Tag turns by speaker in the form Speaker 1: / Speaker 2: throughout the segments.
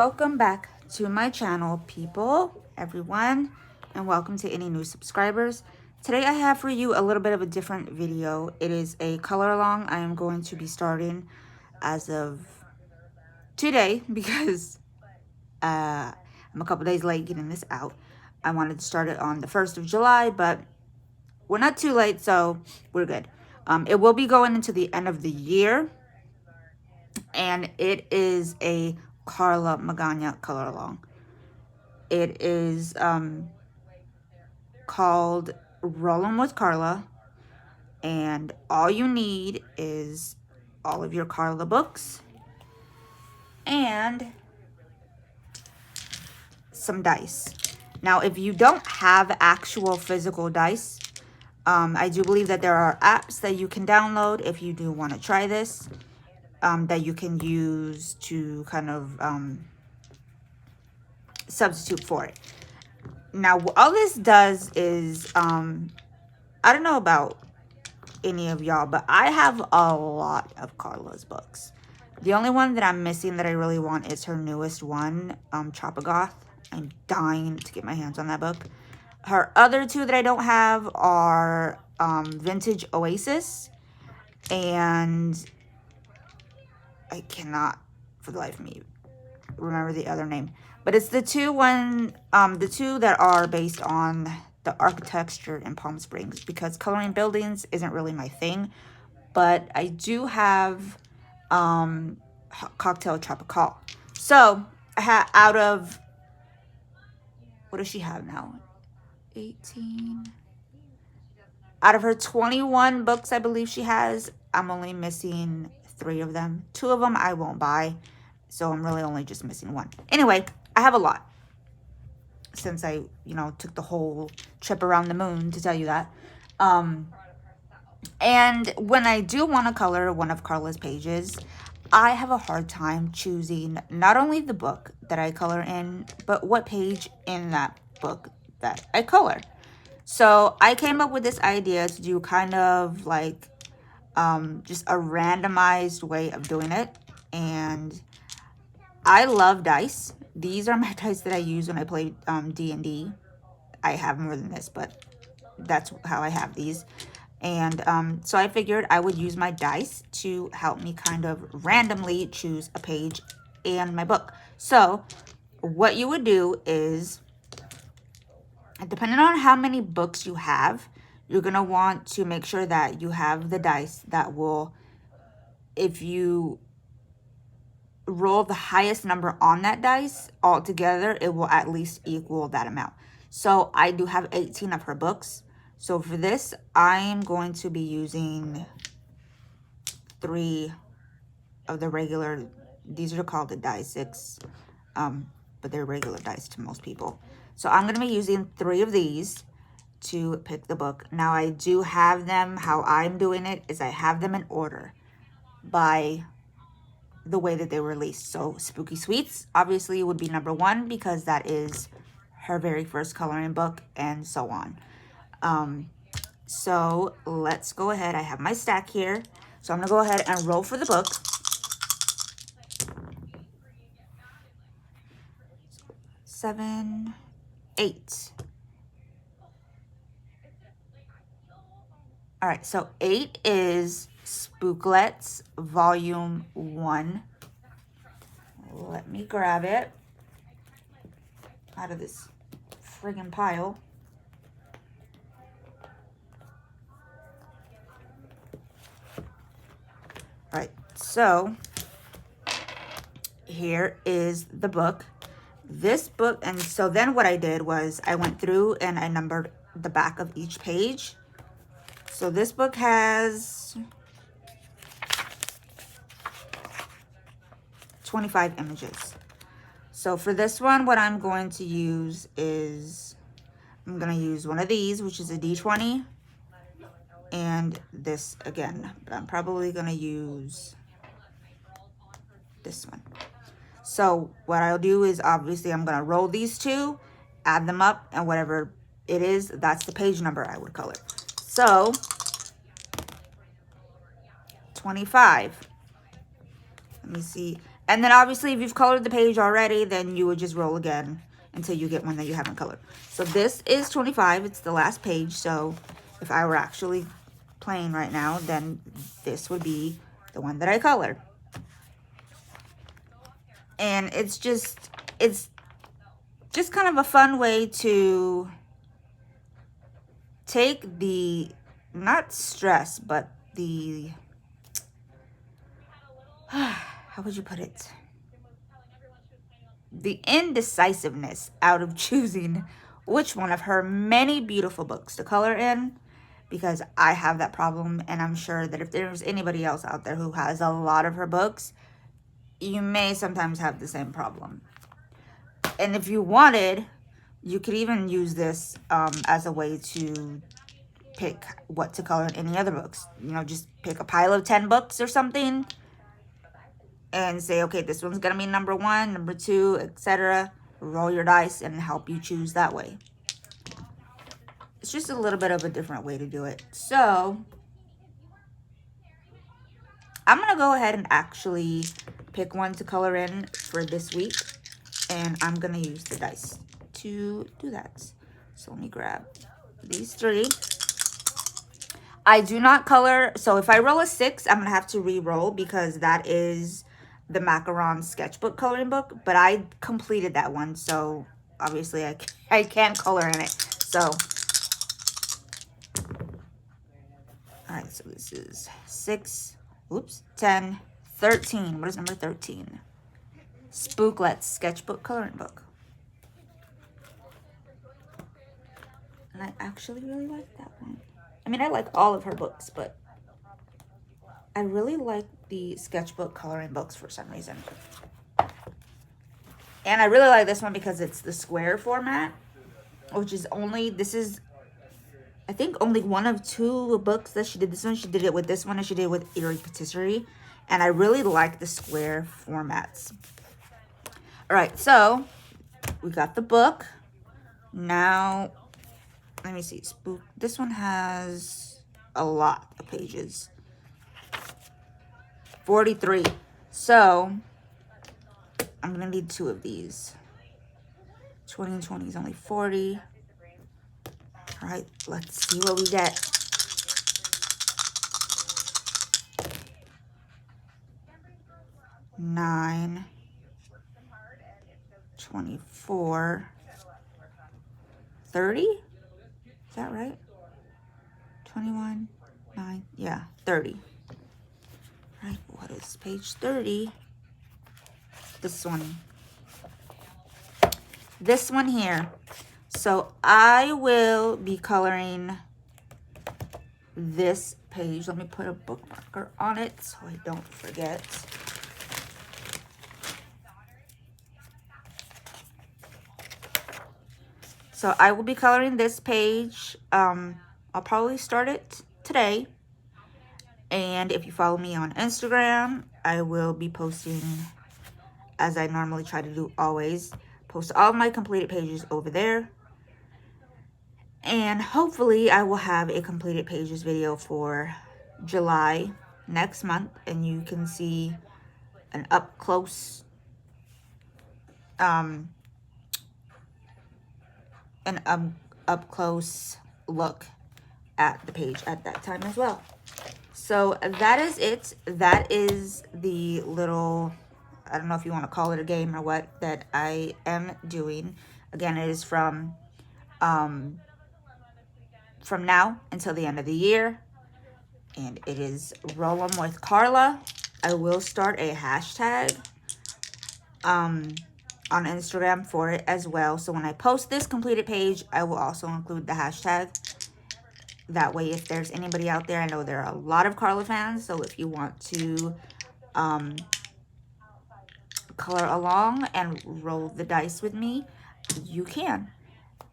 Speaker 1: Welcome back to my channel, people, everyone, and welcome to any new subscribers. Today I have for you a little bit of a different video. It is a color along. I am going to be starting as of today because I'm a couple days late getting this out. I wanted to start it on the 1st of July, but we're not too late, so we're good. It will be going into the end of the year, and it is a Karla Magana color along. It is called Rollin' with Karla, and all you need is all of your Karla books and some dice. Now, if you don't have actual physical dice, I do believe that there are apps that you can download if you do want to try this, that you can use to kind of substitute for it. Now, all this does is, I don't know about any of y'all, but I have a lot of Karla's books. The only one that I'm missing that I really want is her newest one, Tropigoth. I'm dying to get my hands on that book. Her other two that I don't have are Vintage Oasis, and I cannot for the life of me remember the other name. But it's the two that are based on the architecture in Palm Springs, because coloring buildings isn't really my thing. But I do have Cocktail Tropical. So out of, what does she have now? 18. Out of her 21 books I believe she has, I'm only missing 3 of them. 2 of them I won't buy. So I'm really only just missing 1. Anyway, I have a lot. Since I, took the whole trip around the moon to tell you that. And when I do want to color one of Karla's pages, I have a hard time choosing not only the book that I color in, but what page in that book that I color. So I came up with this idea to do kind of like just a randomized way of doing it. And I love dice. These are my dice that I use when I play D&D. I have more than this, but that's how I have these. And so I figured I would use my dice to help me kind of randomly choose a page in my book. So what you would do is, depending on how many books you have, you're going to want to make sure that you have the dice that will, if you roll the highest number on that dice altogether, it will at least equal that amount. So I do have 18 of her books. So for this, I'm going to be using 3 of the regular, these are called the die 6, but they're regular dice to most people. So I'm going to be using 3 of these to pick the book. Now I do have them, how I'm doing it is I have them in order by the way that they were released. So Spooky Sweets obviously would be number 1 because that is her very first coloring book, and so on. So let's go ahead. I have my stack here. So I'm going to go ahead and roll for the book. Seven, 8. All right, so 8 is Spooklets Volume 1. Let me grab it out of this friggin' pile. All right, so here is the book. This book, and so then what I did was I went through and I numbered the back of each page. So this book has 25 images. So for this one, what I'm going to use is, I'm going to use one of these, which is a D20. And this again, but I'm probably going to use this one. So what I'll do is, obviously I'm going to roll these 2, add them up, and whatever it is, that's the page number I would color. So 25. Let me see. And then obviously if you've colored the page already, then you would just roll again until you get one that you haven't colored. So this is 25. It's the last page. So if I were actually playing right now, then this would be the one that I colored. And it's just kind of a fun way to take the, not stress, but the, how would you put it? The indecisiveness out of choosing which one of her many beautiful books to color in, because I have that problem, and I'm sure that if there's anybody else out there who has a lot of her books, you may sometimes have the same problem. And if you wanted, you could even use this as a way to pick what to color in any other books. You know, just pick a pile of 10 books or something and say, okay, this one's gonna be number 1, number 2, etc. Roll your dice and help you choose that way. It's just a little bit of a different way to do it. So I'm gonna go ahead and actually pick one to color in for this week, and I'm gonna use the dice to do that. So let me grab these 3. I do not color, so if I roll a 6, I'm gonna have to re-roll because that is the Macaron sketchbook coloring book, but I completed that one, so obviously I can't color in it. So all right, so this is 6, oops, 10, 13. What is number 13? Spooklet's sketchbook coloring book. And I actually really like that one. I mean, I like all of her books, but I really like the sketchbook coloring books for some reason. And I really like this one because it's the square format, which is only, this is, I think, only one of 2 books that she did this one. She did it with this one, and she did it with Eerie Patisserie. And I really like the square formats. All right, so we got the book. Now, let me see. Spook. This one has a lot of pages. 43. So I'm gonna need 2 of these. 20 and 20 is only 40. All right, let's see what we get. Nine, 24, 30. Is that right? 21, 9, yeah, 30. All right, what is page 30? This one. This one here. So I will be coloring this page. Let me put a bookmarker on it so I don't forget. So I will be coloring this page. I'll probably start it today. And if you follow me on Instagram, I will be posting, as I normally try to do always, post all my completed pages over there. And hopefully I will have a completed pages video for July next month, and you can see an up close look at the page at that time as well. So that is it. That is the little, I don't know if you want to call it a game or what, that I am doing. Again, it is from now until the end of the year, and it is Roll 'em with Karla. I will start a hashtag on Instagram for it as well. So when I post this completed page, I will also include the hashtag. That way, if there's anybody out there, I know there are a lot of Karla fans, so if you want to color along and roll the dice with me, you can.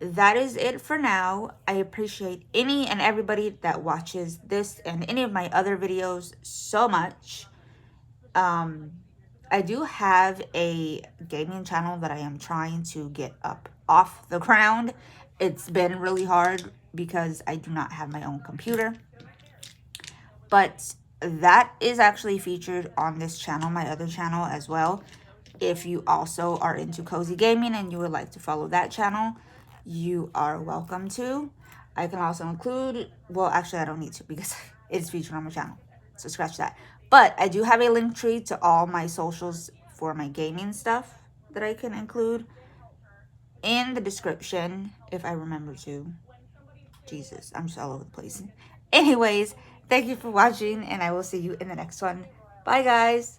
Speaker 1: That is it for now. I appreciate any and everybody that watches this and any of my other videos so much. I do have a gaming channel that I am trying to get up off the ground. It's been really hard because I do not have my own computer. But that is actually featured on this channel, my other channel as well. If you also are into cozy gaming and you would like to follow that channel, you are welcome to. I can also include, well, actually I don't need to because it's featured on my channel, so scratch that. But I do have a link tree to all my socials for my gaming stuff that I can include in the description if I remember to. Jesus, I'm just all over the place. Anyways, thank you for watching, and I will see you in the next one. Bye, guys.